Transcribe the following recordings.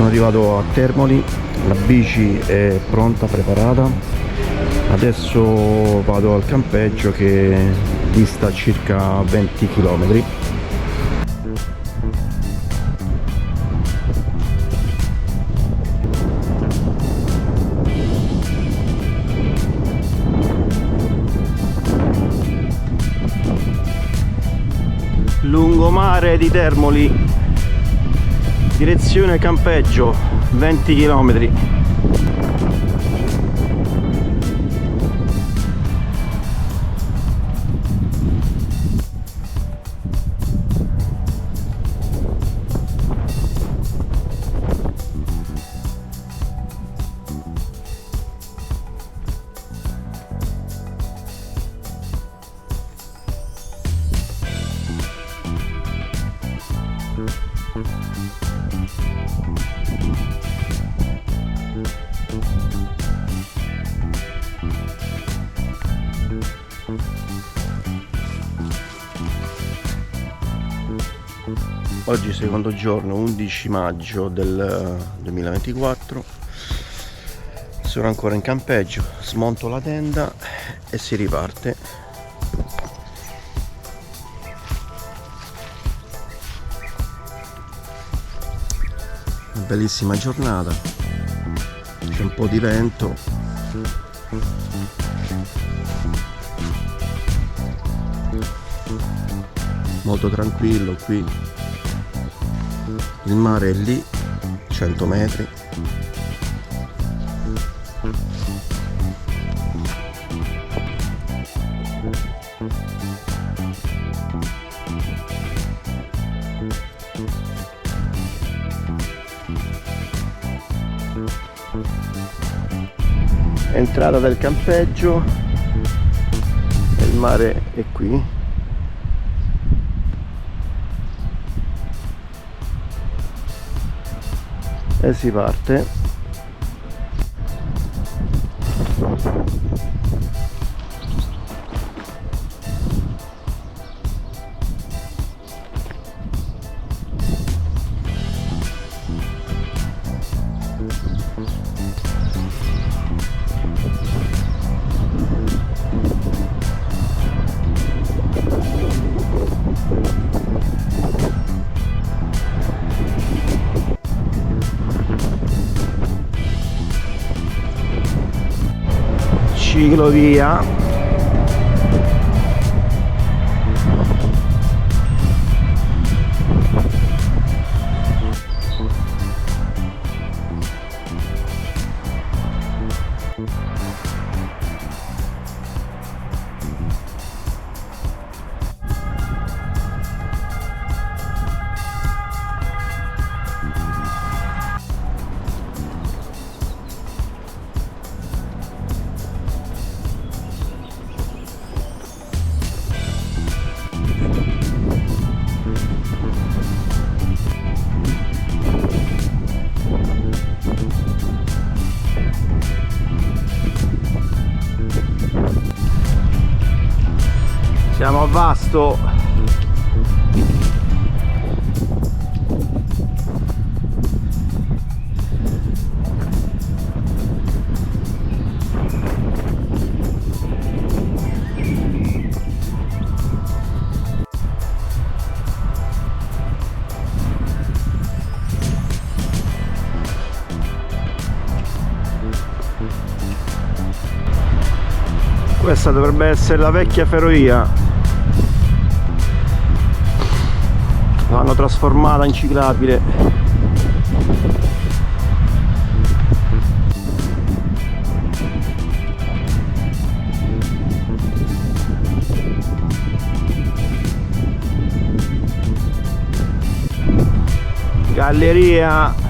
Sono arrivato a Termoli, la bici è pronta, preparata. Adesso vado al campeggio che dista circa 20 km. Lungomare di Termoli, direzione campeggio, 20 km. Oggi secondo giorno, 11 maggio del 2024. Sono ancora in campeggio, smonto la tenda e si riparte. Una bellissima giornata, c'è un po' di vento. Molto tranquillo qui. Il mare è lì, 100 metri. Entrata del campeggio e il mare è qui. E si parte. Ciclovia. Siamo a Vasto. Questa dovrebbe essere la vecchia ferrovia. L'hanno trasformata in ciclabile. Galleria.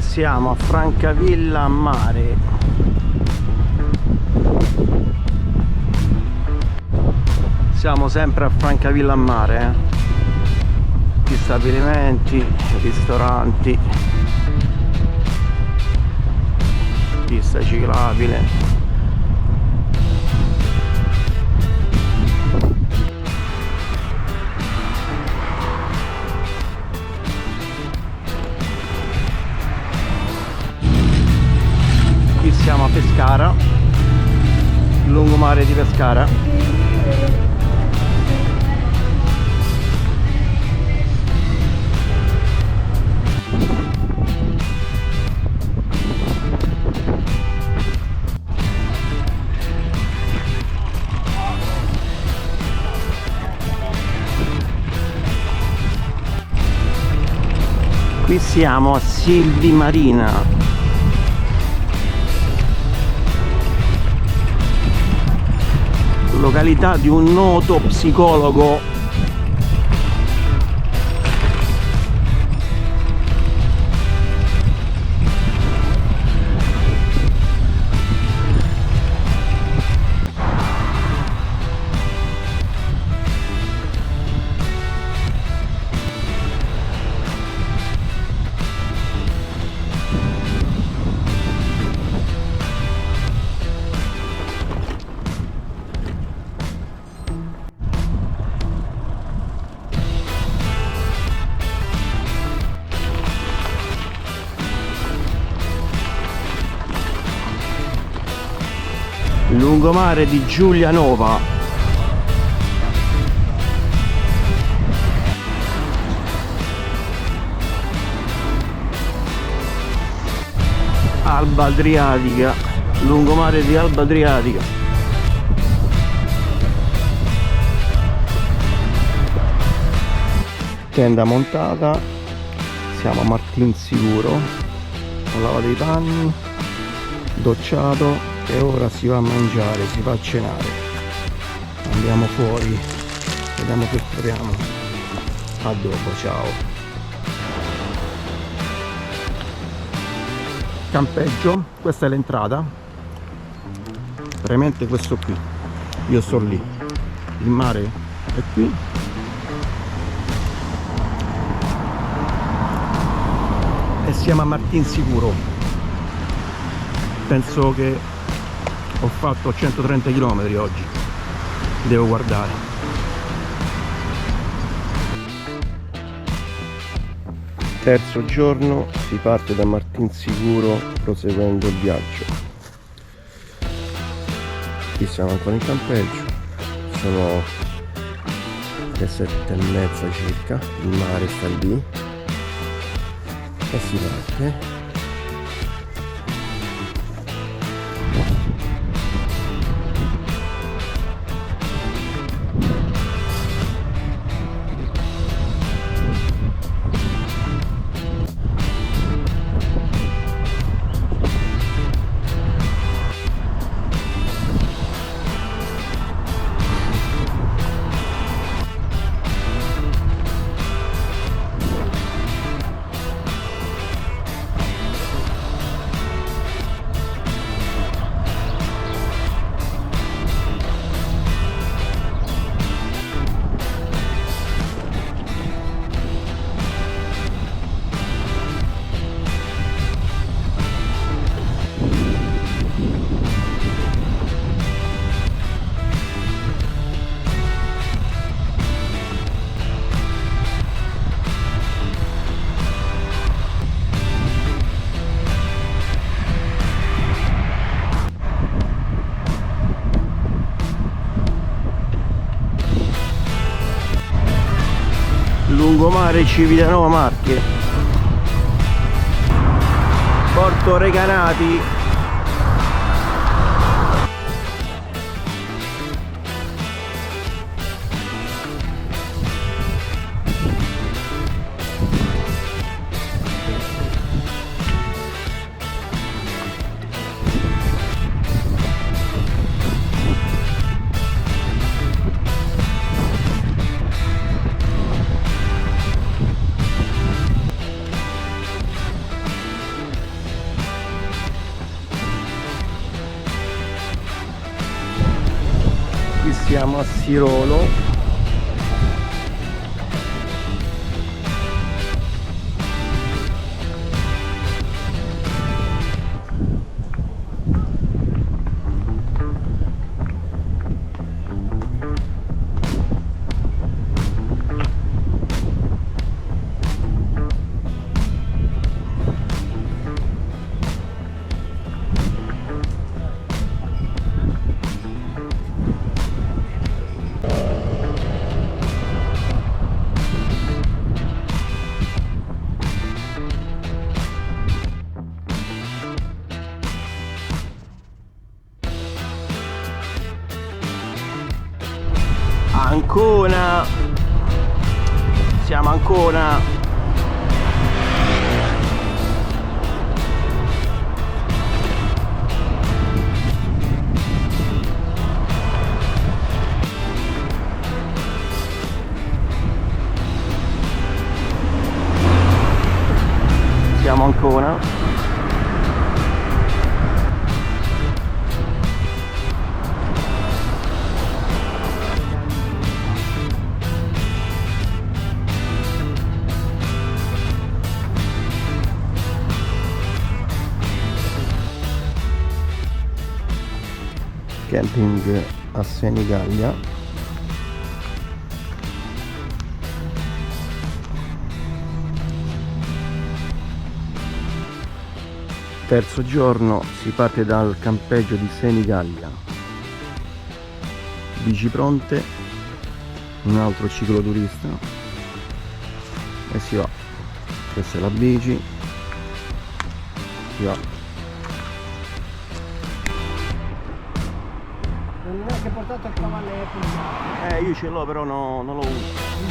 siamo a Francavilla a mare. Siamo sempre a Francavilla a mare, Gli stabilimenti, ristoranti, pista ciclabile. Qui siamo a Pescara, lungomare di Pescara. Qui siamo a Silvi Marina. Località di un noto psicologo. Lungomare di Giulianova. Alba Adriatica, lungomare di Alba Adriatica. Tenda montata, siamo a Martinsicuro, ho lavato i panni, docciato. E ora si va a mangiare, si va a cenare. Andiamo fuori, vediamo che troviamo. A dopo, ciao. Campeggio, questa è l'entrata. Veramente questo qui. Io sto lì. Il mare è qui. E siamo a Martinsicuro. Penso che ho fatto 130 km oggi, devo guardare. Terzo giorno, si parte da Martinsicuro proseguendo il viaggio. Qui siamo ancora in campeggio, sono le 7:30 circa, il mare sta lì e si parte. Lungomare Civitanova Marche, Porto Recanati. Siamo a Sirolo. Ancona, siamo a Ancona. Siamo a Ancona. Camping a Senigallia. Terzo giorno, si parte dal campeggio di Senigallia. Bici pronte, un altro cicloturista e si va. Questa è la bici, si va. Non è che portato il cavallo Io ce l'ho, però non lo uso.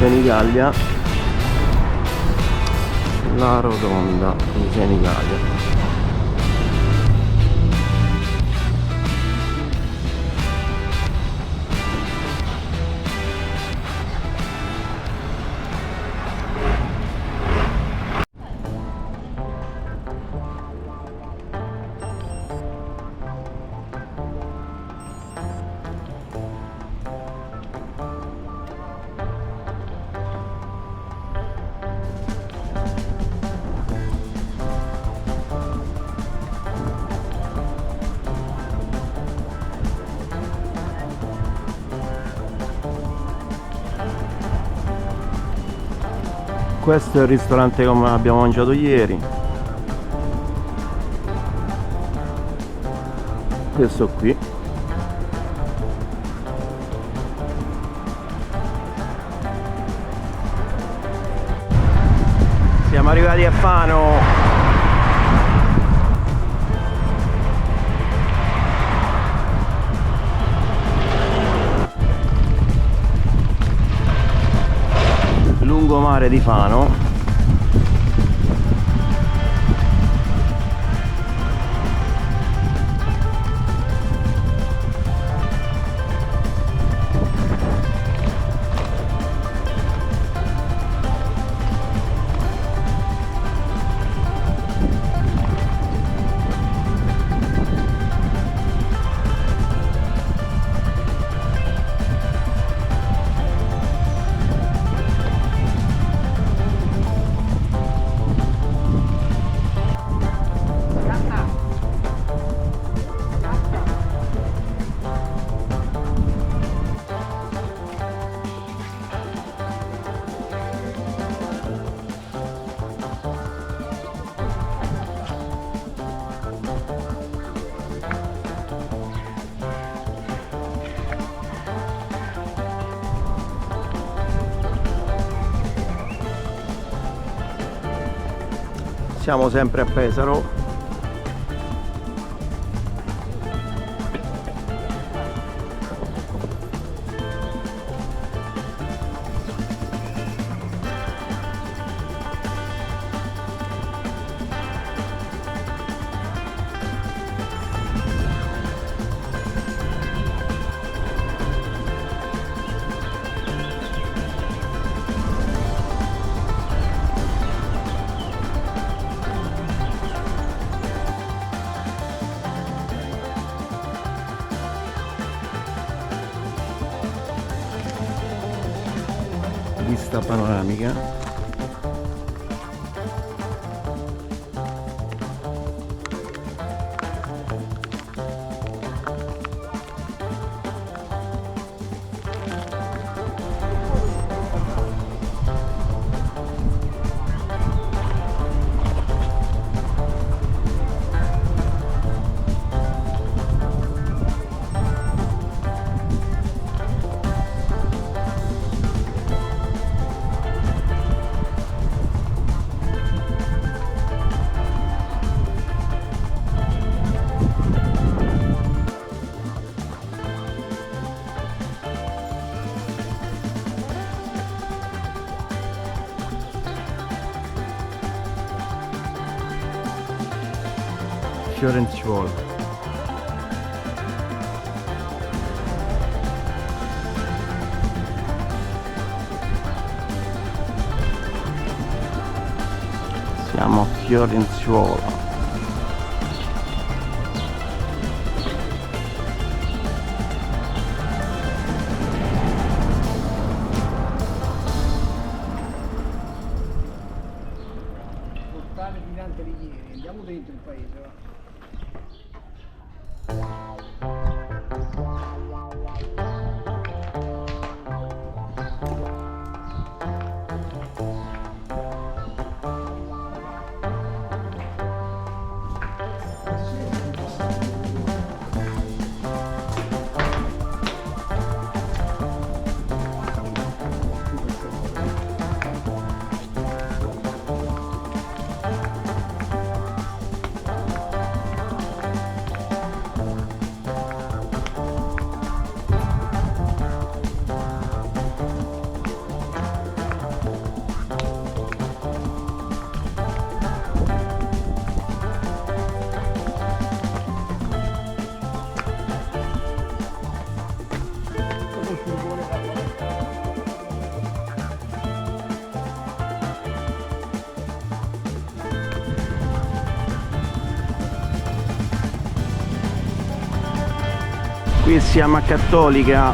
Senigallia, la rotonda di Senigallia. Questo è il ristorante come abbiamo mangiato ieri. Questo qui. Siamo arrivati a Fano. Lungomare di Fano. Siamo sempre a Pesaro. vista panoramica. Fiorenzuola. Siamo a Fiorenzuola. Portale di Dante Alighieri, andiamo dentro il paese, va. Qui siamo a Cattolica.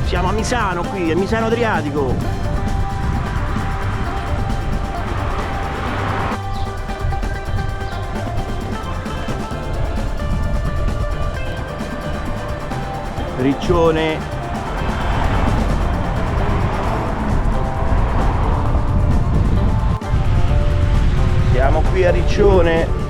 Siamo a Misano qui, a Misano Adriatico. Riccione. Siamo qui a Riccione.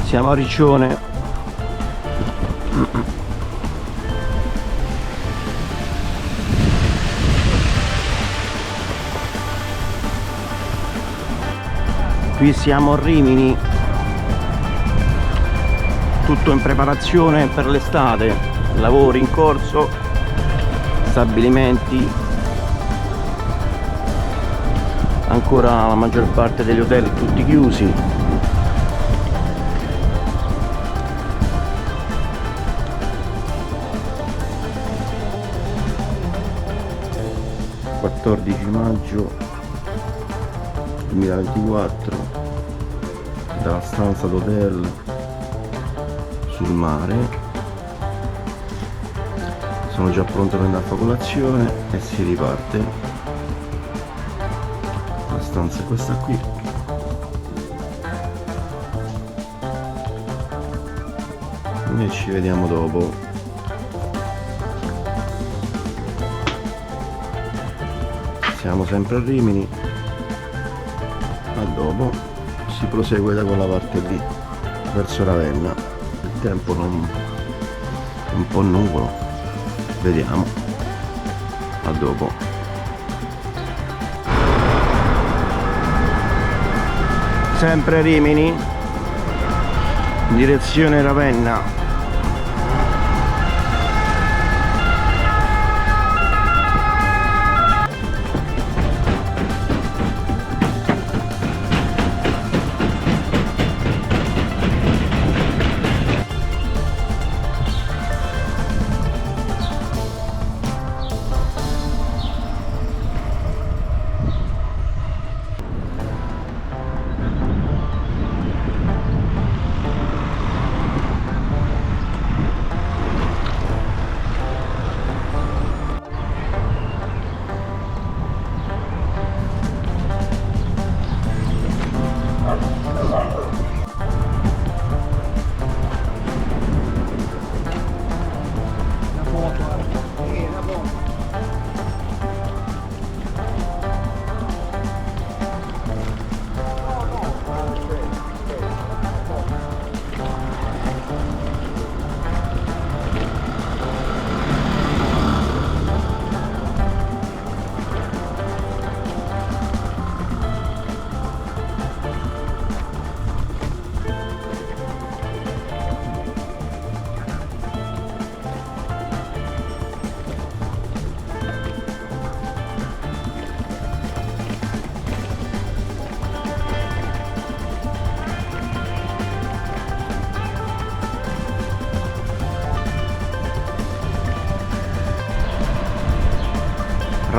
Siamo a Riccione. Qui siamo a Rimini. Tutto in preparazione per l'estate. Lavori in corso. Stabilimenti. Ancora la maggior parte degli hotel tutti chiusi. Maggio 2024, dalla stanza d'hotel sul mare. Sono già pronto per andare a fare colazione e si riparte. La stanza è questa qui. E ci vediamo dopo. Siamo sempre a Rimini. A dopo. Si prosegue da quella parte lì verso Ravenna. Il tempo non è un po' nuvolo, vediamo. A dopo. Sempre Rimini, direzione Ravenna.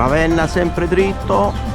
Ravenna sempre dritto.